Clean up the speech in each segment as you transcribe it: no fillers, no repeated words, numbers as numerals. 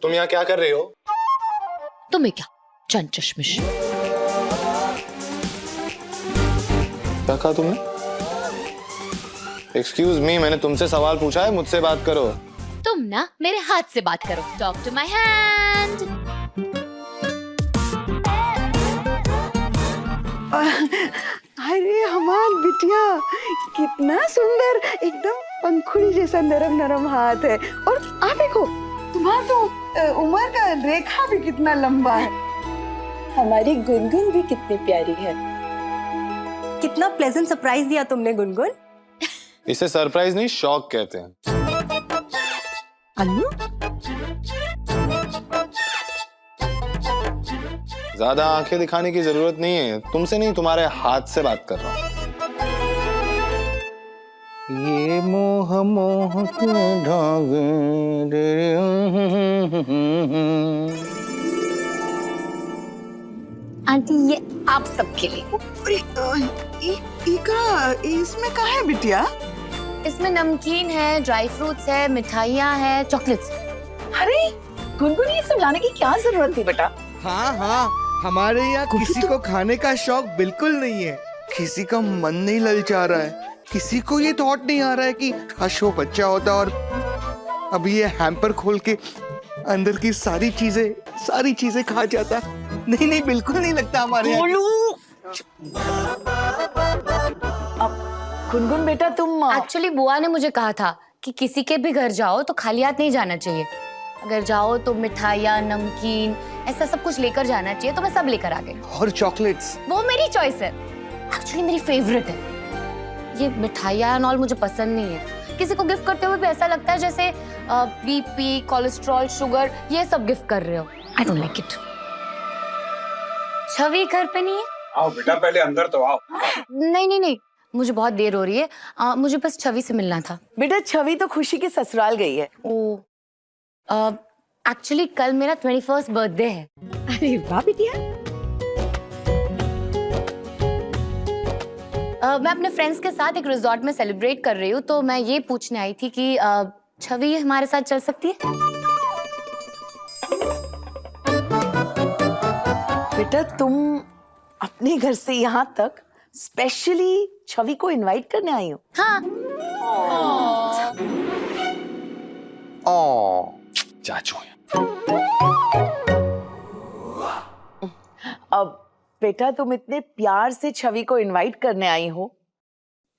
तुम यहाँ क्या कर रही हो? तुम्हें क्या चंद चश्मिश। क्या कहा तुमने? एक्सक्यूज मी, मैंने तुमसे सवाल पूछा है, मुझसे बात करो। तुम ना मेरे हाथ से बात करो। Talk to my hand. अरे हमार बिटिया, कितना सुंदर, एकदम पंखुड़ी जैसा नरम नरम हाथ है। और आ देखो, तुम्हारा तो उम्र का रेखा भी कितना लंबा है। हमारी गुनगुन भी कितनी प्यारी है। कितना प्लेजेंट सरप्राइज दिया तुमने गुनगुन। इसे सरप्राइज नहीं, शॉक कहते हैं। अन्नू, ज्यादा आंखें दिखाने की जरूरत नहीं है, तुमसे नहीं तुम्हारे हाथ से बात कर रहा हूँ। ये मोह मोह के धागे। आंटी ये आप सबके लिए। इसमें क्या है बिटिया? इसमें नमकीन है, ड्राई फ्रूट्स है, मिठाइयाँ है, चॉकलेट्स। अरे गुनगुन, ये सब लाने की क्या जरूरत थी बेटा? हाँ हाँ, हमारे यहाँ किसी को खाने का शौक बिल्कुल नहीं है। किसी का मन नहीं ललचा रहा है, किसी को ये थॉट नहीं आ रहा है कि काश वो बच्चा होता और अभी ये हैम्पर खोल के अंदर की सारी चीजें खा जाता। नहीं नहीं, बिल्कुल नहीं लगता हमारे यहाँ। गुनगुन बेटा, तुम एक्चुअली बुआ ने मुझे कहा था कि किसी के भी घर जाओ तो खाली हाथ नहीं जाना चाहिए। अगर जाओ तो मिठाइयाँ, नमकीन, ऐसा सब कुछ लेकर जाना चाहिए। तो मैं सब लेकर आ गई। और चॉकलेट्स? वो मेरी चॉइस है, एक्चुअली मेरी फेवरेट है। ये मिठाइयाँ एंड ऑल मुझे पसंद नहीं है। किसी को गिफ्ट करते हुए भी ऐसा लगता है जैसे बीपी, कोलेस्ट्रॉल, शुगर ये सब गिफ्ट कर रहे हो। I don't like it. Chhavi घर पे नहीं है? आओ बेटा, पहले अंदर तो आओ। नहीं नहीं नहीं, मुझे बहुत देर हो रही है। मुझे बस छवि से मिलना था। बेटा, छवि तो खुशी के ससुराल गई है। ओ, एक्चुअली कल मेरा 21st बर्थडे है। अरे वाह बिटिया। मैं अपने फ्रेंड्स के साथ एक रिजॉर्ट में सेलिब्रेट कर रही हूँ, तो मैं ये पूछने आई थी कि छवि हमारे साथ चल सकती है? बेटा, तुम अपने घर से यहाँ तक स्पेशली छवि को इनवाइट करने आई हो? हाँ। चाचू है। अब बेटा, तुम इतने प्यार से छवि को इनवाइट करने आई हो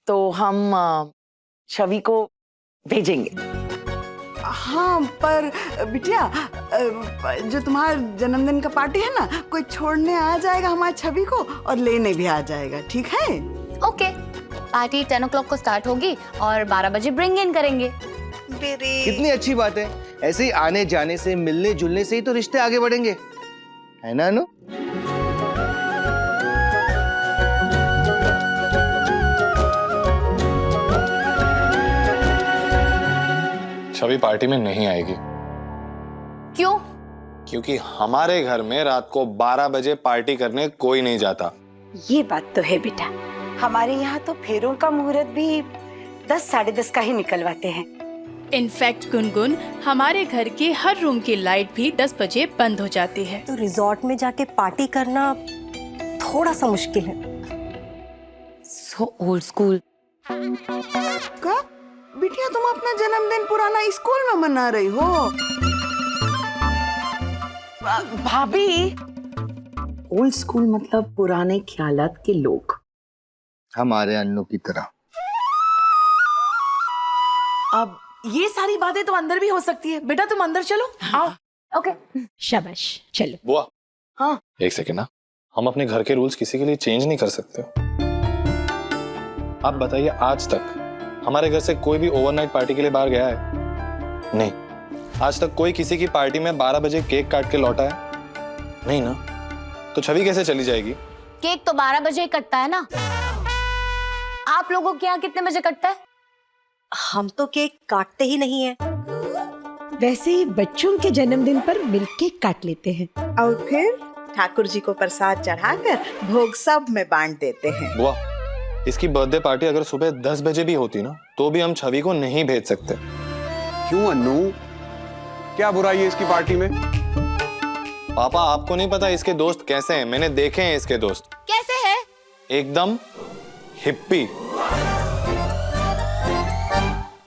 तो हम छवि को भेजेंगे। हाँ, पर बिटिया, जो तुम्हारा जन्मदिन का पार्टी है ना, कोई छोड़ने आ जाएगा हमारी छवि को और लेने भी आ जाएगा, ठीक है? ओके, पार्टी 10 o'clock को स्टार्ट होगी और 12 बजे ब्रिंग इन करेंगे। कितनी अच्छी बात है। ऐसे ही आने जाने से, मिलने जुलने से ही तो रिश्ते आगे बढ़ेंगे, है ना अनु? छवि पार्टी में नहीं आएगी। क्यों? क्योंकि हमारे घर में रात को 12 बजे पार्टी करने कोई नहीं जाता। ये बात तो है बेटा, हमारे यहाँ तो फेरों का मुहूर्त भी 10 साढ़े 10 का ही निकलवाते हैं। इनफैक्ट गुनगुन, हमारे घर के हर रूम की लाइट भी 10 बजे बंद हो जाती है। तो रिजॉर्ट में जाके पार्टी करना थोड़ा सा मुश्किल है। So old school. का बिटिया, तुम अपना जन्मदिन पुराना स्कूल में मना रही हो? भाभी, ओल्ड स्कूल मतलब पुराने ख्यालात के लोग। हमारे अन्नू की तरह। अब ये सारी बातें तो अंदर भी हो सकती है। बेटा, तुम अंदर चलो। आओ। ओके, शाबाश, चलो। बुआ, हाँ, एक सेकेंड ना, हम अपने घर के रूल्स किसी के लिए चेंज नहीं कर सकते। आप बताइए, आज तक हमारे घर से कोई भी ओवरनाइट पार्टी के लिए बाहर गया है? नहीं। आज तक कोई किसी की पार्टी में 12 बजे केक काट के लौटा है? नहीं ना। तो छवि कैसे चली जाएगी? केक तो 12 बजे ही कटता है ना। आप लोगों के यहाँ कितने बजे कटता है? हम तो केक काटते ही नहीं है। वैसे ही बच्चों के जन्मदिन पर मिलके काट लेते हैं और फिर ठाकुर जी को प्रसाद चढ़ाकर भोग सब में बांट देते हैं। बुआ, इसकी बर्थडे पार्टी अगर सुबह 10 बजे भी होती ना, तो भी हम छवि को नहीं भेज सकते। क्यों अन्नू? क्या बुराई है इसकी पार्टी में? पापा आपको नहीं पता इसके दोस्त कैसे हैं, मैंने देखे हैं इसके दोस्त। कैसे है? एकदम हिप्पी।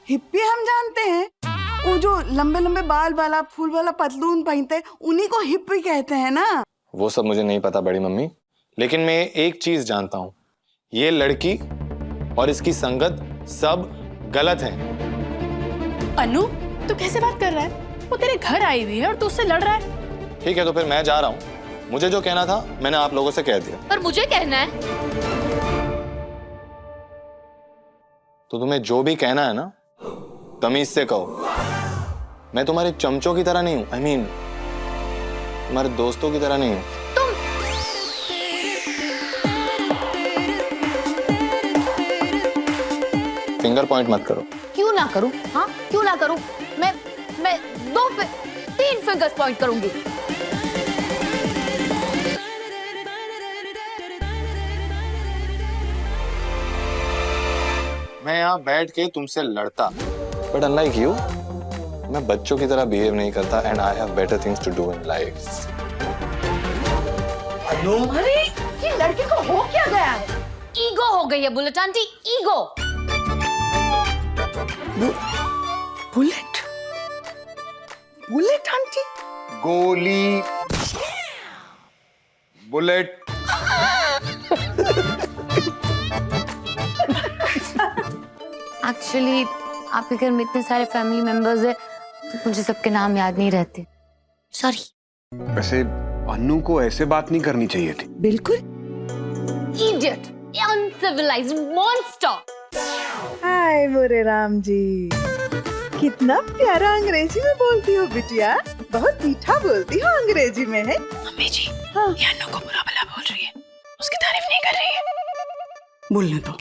हिप्पी हम जानते हैं, वो जो लंबे लंबे बाल वाला फूल वाला पतलून पहनते हैं उन्हीं को हिप्पी कहते हैं ना। वो सब मुझे नहीं पता बड़ी मम्मी, लेकिन मैं एक चीज जानता हूँ, ये लड़की और इसकी संगत सब गलत है। अनु, तू कैसे बात कर रहा है? वो तेरे घर आई हुई है और तू उससे लड़ रहा है। ठीक है तो फिर मैं जा रहा हूँ, मुझे जो कहना था मैंने आप लोगों से कह दिया। पर मुझे कहना है। तो तुम्हें जो भी कहना है ना तमीज से कहो। मैं तुम्हारे चमचों की तरह नहीं हूं, I mean, तुम्हारे दोस्तों की तरह नहीं हूं। फिंगर पॉइंट मत करो। क्यों ना करूं? हाँ क्यों ना करूं? मैं 3 फिंगर्स पॉइंट करूंगी। मैं यहाँ बैठ के तुमसे लड़ता, बट अनलाइक यू मैं बच्चों की तरह बिहेव नहीं करता and I have better things to do in life. अरे ये लड़के को हो क्या गया है? ईगो हो गई है bullet aunty, ego. Bullet bullet aunty? गोली, बुलेट। एक्चुअली आपके घर में इतने सारे फैमिली मेंबर्स हैं, तो मुझे सबके नाम याद नहीं रहते। सॉरी। वैसे अन्नू को ऐसे बात नहीं करनी चाहिए थी। बिल्कुल। Idiot, uncivilised monster. हाय मोरे राम जी, कितना प्यारा अंग्रेजी में बोलती हो बिटिया, बहुत मीठा बोलती हो अंग्रेजी में है। मम्मी जी, हाँ। ये अन्नू को बुरा भला बोल रही है, उसकी तारीफ नहीं कर रही है। बोलने दो,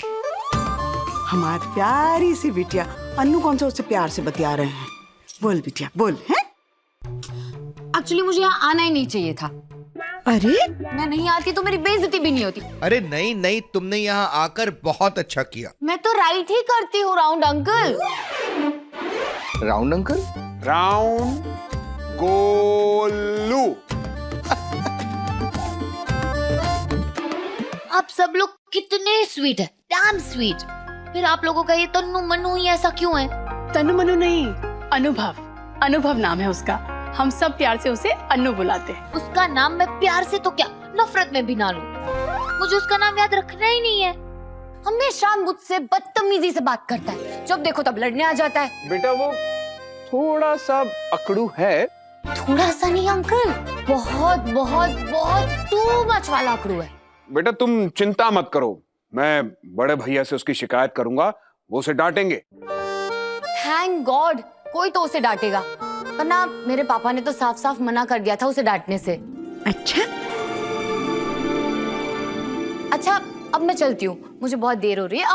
हमारी प्यारी सी बिटिया। अन्नू कौन सा उससे प्यार से बतिया रहे हैं? बोल बिटिया बोल। है एक्चुअली मुझे यहाँ आना ही नहीं चाहिए था। अरे मैं नहीं आती तो मेरी बेइज्जती भी नहीं होती। अरे नहीं नहीं, तुमने यहाँ आकर बहुत अच्छा किया। मैं तो राइट ही करती हूँ round uncle. Round uncle? Round Golu. आप सब लोग कितने स्वीट है, डैम स्वीट। फिर आप लोगों का ये तन्नू मन्नू ही ऐसा क्यों है? तनु मनु नहीं, अनुभव। अनुभव नाम है उसका, हम सब प्यार से उसे अन्नू बुलाते हैं। उसका नाम मैं प्यार से तो क्या नफरत में भी ना लूं। मुझे उसका नाम याद रखना ही नहीं है। हमेशा मुझसे बदतमीजी से बात करता है, जब देखो तब लड़ने आ जाता है। बेटा वो थोड़ा सा अकड़ू है। थोड़ा सा नहीं अंकल, बहुत बहुत बहुत टू मच वाला अकड़ू है। बेटा तुम चिंता मत करो, मैं बड़े भैया से उसकी शिकायत करूंगा, वो उसे डांटेंगे। थैंक गॉड कोई तो उसे डांटेगा, वरना मेरे पापा ने तो साफ साफ मना कर दिया था उसे डांटने से। अच्छा अच्छा अब मैं चलती हूँ, मुझे बहुत देर हो रही है।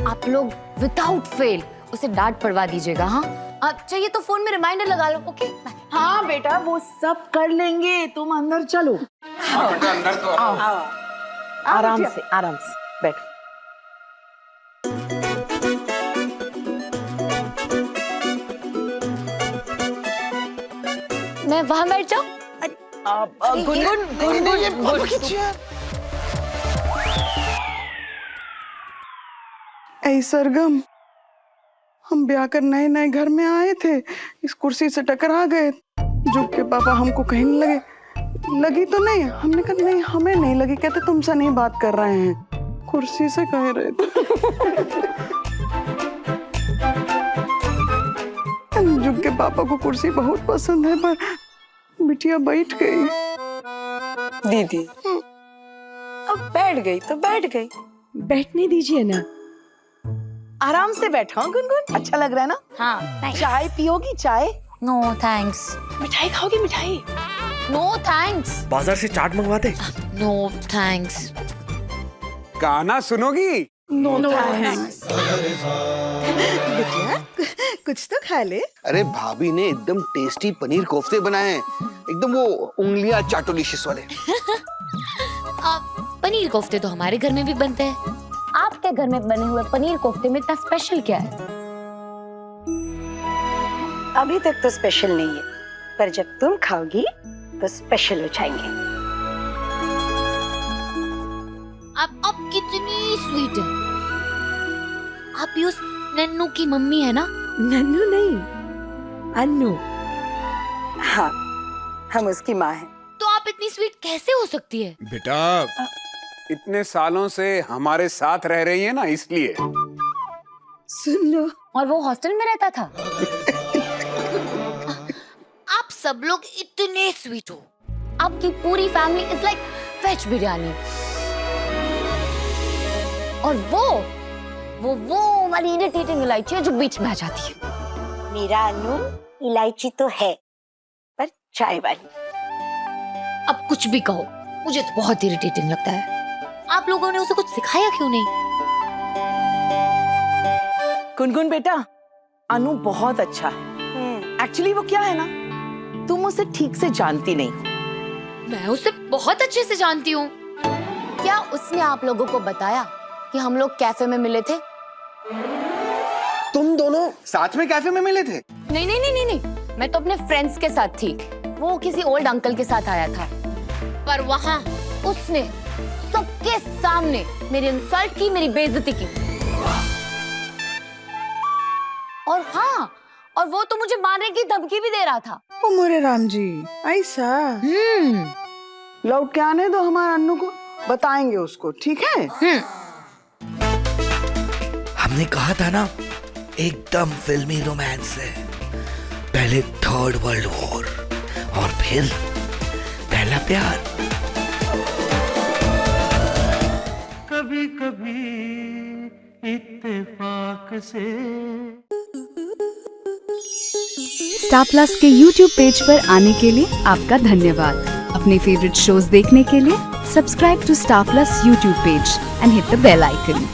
आप लोग विदाउट फेल उसे डांट पड़वा दीजिएगा। हाँ चाहिए तो फोन में रिमाइंडर लगा लो। Okay bye. हाँ बेटा, वो सब कर लेंगे, तुम अंदर चलो। अंदर तो आओ। आराम से बैठो। मैं वहां बैठ जाऊं? ऐ सरगम, हम ब्याह कर नए नए घर में आए थे, इस कुर्सी से टकरा गए। झुक के पापा हमको कहने लगे, लगी तो नहीं? हमने कहा नहीं हमें नहीं लगी। कहते तुमसे नहीं बात कर रहे हैं, कुर्सी से कह रहे थे। झुक के पापा को कुर्सी बहुत पसंद है, पर बिटिया बैठ गई। दीदी अब बैठ गई तो बैठ गई। बैठने दीजिए ना। आराम से बैठो गुनगुन, अच्छा लग रहा है ना? हाँ थैंक्स। चाय पियोगी? चाय? No thanks. मिठाई खाओगी? मिठाई? No thanks. बाजार से चाट मंगवा दे। No thanks. गाना सुनोगी? No thanks. बिटिया कुछ तो खा ले। अरे भाभी ने एकदम टेस्टी पनीर कोफ्ते बनाए हैं, एकदम वो उंगलियां चाटोलिशियस वाले। पनीर कोफ्ते तो हमारे घर में भी बनते हैं। आपके घर में बने हुए पनीर कोफ्ते में इतना स्पेशल क्या है? अभी तक तो स्पेशल नहीं है, पर जब तुम खाओगी तो स्पेशल हो जाएंगे। आप कितनी स्वीट है। आप भी उस नन्नू की मम्मी है ना? नन्नू नहीं, अन्नू। हाँ, हम उसकी माँ हैं। तो आप इतनी स्वीट कैसे हो सकती है? बेटा इतने सालों से हमारे साथ रह रही है ना, इसलिए। सुन लो, और वो हॉस्टल में रहता था। आप सब लोग इतने स्वीट हो। आपकी पूरी family is like veg biryani. और वो वाली इरिटेटिंग इलायची है जो बीच में आ जाती है। मेरा अनु इलायची तो है, पर चाय वाली। अब कुछ भी कहो, मुझे तो बहुत इरिटेटिंग लगता है। आप लोगों ने उसे कुछ सिखाया क्यों नहीं? गुनगुन बेटा, अनु बहुत अच्छा है। एक्चुअली वो क्या है ना, तुम उसे ठीक से जानती नहीं। मैं उसे बहुत अच्छे से जानती हूँ। क्या उसने आप लोगों को बताया कि हम लोग कैफे में मिले थे? तुम दोनों साथ में कैफे में मिले थे? नहीं, मैं तो अपने फ्रेंड्स के साथ थी। वो किसी ओल्ड अंकल के साथ आया था, पर वहाँ उसने सबके सामने मेरी इंसल्ट की, मेरी बेइज्जती की। और हाँ, और वो तो मुझे मारने की धमकी भी दे रहा था। ओ मोरे राम जी, ऐसा? लौट के आने दो हमारे अन्नू को, बताएंगे उसको, ठीक है? हमने कहा था ना, एकदम फिल्मी रोमांस है। पहले थर्ड वर्ल्ड वॉर और फिर पहला प्यार। कभी कभी इत्तेफाक से। स्टार प्लस के YouTube पेज पर आने के लिए आपका धन्यवाद। अपने फेवरेट शोज देखने के लिए subscribe to Star Plus YouTube page and hit the bell icon.